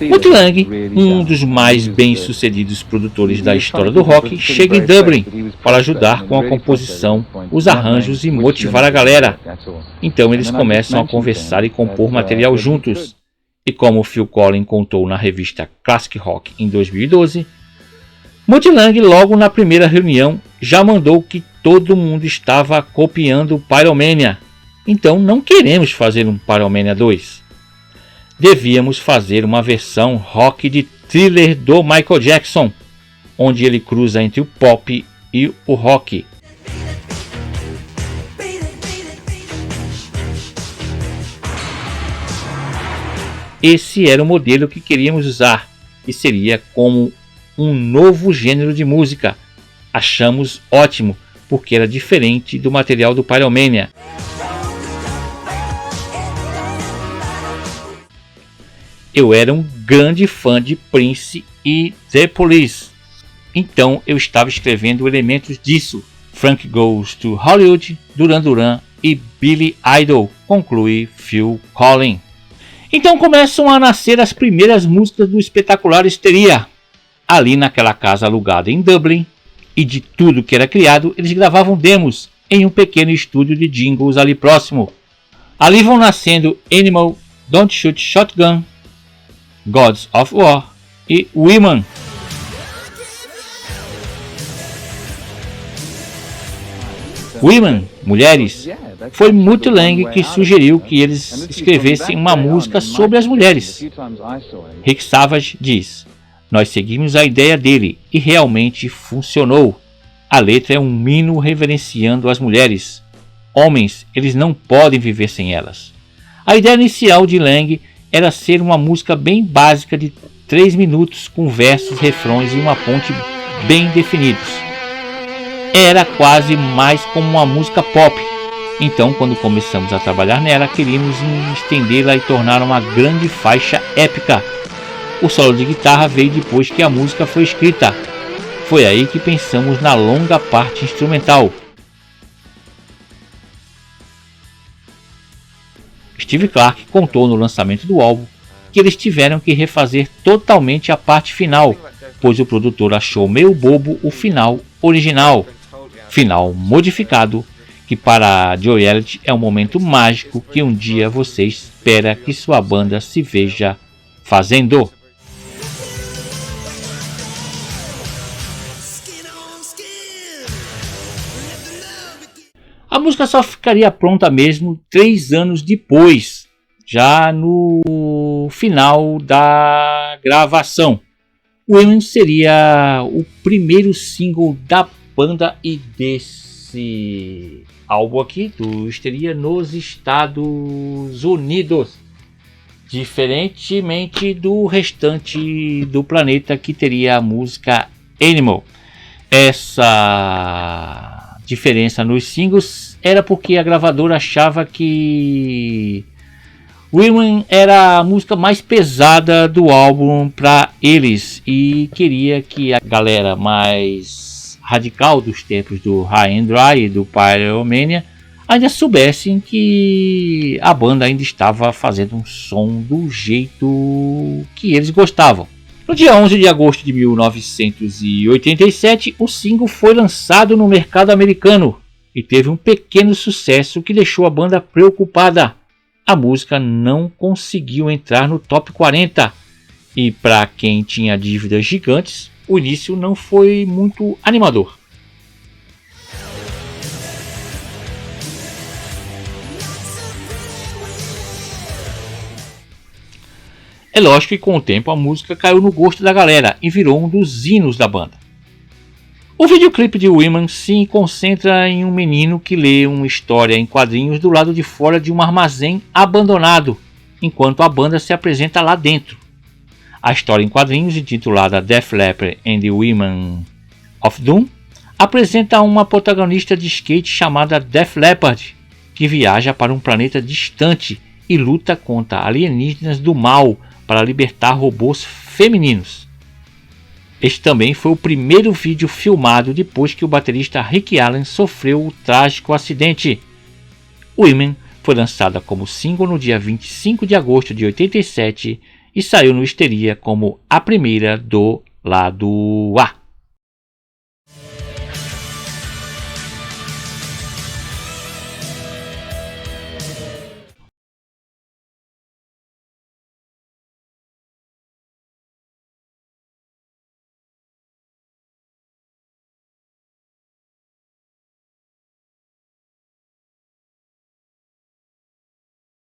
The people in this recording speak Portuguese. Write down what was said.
Mutt Lange, um dos mais bem-sucedidos produtores da história do rock, chega em Dublin para ajudar com a composição, os arranjos e motivar a galera. Então eles começam a conversar e compor material juntos. E como Phil Collen contou na revista Classic Rock em 2012, Mutt Lange logo na primeira reunião já mandou que todo mundo estava copiando o Pyromania. Então não queremos fazer um Pyromania 2. Devíamos fazer uma versão rock de Thriller do Michael Jackson, onde ele cruza entre o pop e o rock. Esse era o modelo que queríamos usar e seria como um novo gênero de música. Achamos ótimo, porque era diferente do material do Pyromania. Eu era um grande fã de Prince e The Police, então eu estava escrevendo elementos disso. Frank Goes to Hollywood, Duran Duran e Billy Idol, conclui Phil Collen. Então começam a nascer as primeiras músicas do espetacular Histeria. Ali naquela casa alugada em Dublin, e de tudo que era criado, eles gravavam demos em um pequeno estúdio de jingles ali próximo. Ali vão nascendo Animal, Don't Shoot Shotgun, Gods of War e Women. Women, mulheres, foi Mutt Lange que sugeriu que eles escrevessem uma música sobre as mulheres. Rick Savage diz: "Nós seguimos a ideia dele e realmente funcionou. A letra é um hino reverenciando as mulheres. Homens, eles não podem viver sem elas." A ideia inicial de Lange era ser uma música bem básica de 3 minutos com versos, refrões e uma ponte bem definidos. Era quase mais como uma música pop. Então, quando começamos a trabalhar nela, queríamos estendê-la e tornar uma grande faixa épica. O solo de guitarra veio depois que a música foi escrita. Foi aí que pensamos na longa parte instrumental. Steve Clark contou no lançamento do álbum que eles tiveram que refazer totalmente a parte final, pois o produtor achou meio bobo o final original. Final modificado, que para Joey Elliott é um momento mágico que um dia você espera que sua banda se veja fazendo. A música só ficaria pronta mesmo 3 anos depois, já no final da gravação. Women seria o primeiro single da banda e desse álbum aqui do Histeria nos Estados Unidos, diferentemente do restante do planeta que teria a música Animal. Essa diferença nos singles era porque a gravadora achava que Women era a música mais pesada do álbum para eles e queria que a galera mais radical dos tempos do High and Dry e do Pyromania ainda soubessem que a banda ainda estava fazendo um som do jeito que eles gostavam. No dia 11 de agosto de 1987, o single foi lançado no mercado americano e teve um pequeno sucesso que deixou a banda preocupada. A música não conseguiu entrar no top 40 e, para quem tinha dívidas gigantes, o início não foi muito animador. É lógico que com o tempo a música caiu no gosto da galera e virou um dos hinos da banda. O videoclipe de Women se concentra em um menino que lê uma história em quadrinhos do lado de fora de um armazém abandonado, enquanto a banda se apresenta lá dentro. A história em quadrinhos, intitulada Def Leppard and the Women of Doom, apresenta uma protagonista de skate chamada Def Leppard, que viaja para um planeta distante e luta contra alienígenas do mal para libertar robôs femininos. Este também foi o primeiro vídeo filmado depois que o baterista Rick Allen sofreu o trágico acidente. Women foi lançada como single no dia 25 de agosto de 87 e saiu no Histeria como a primeira do lado A.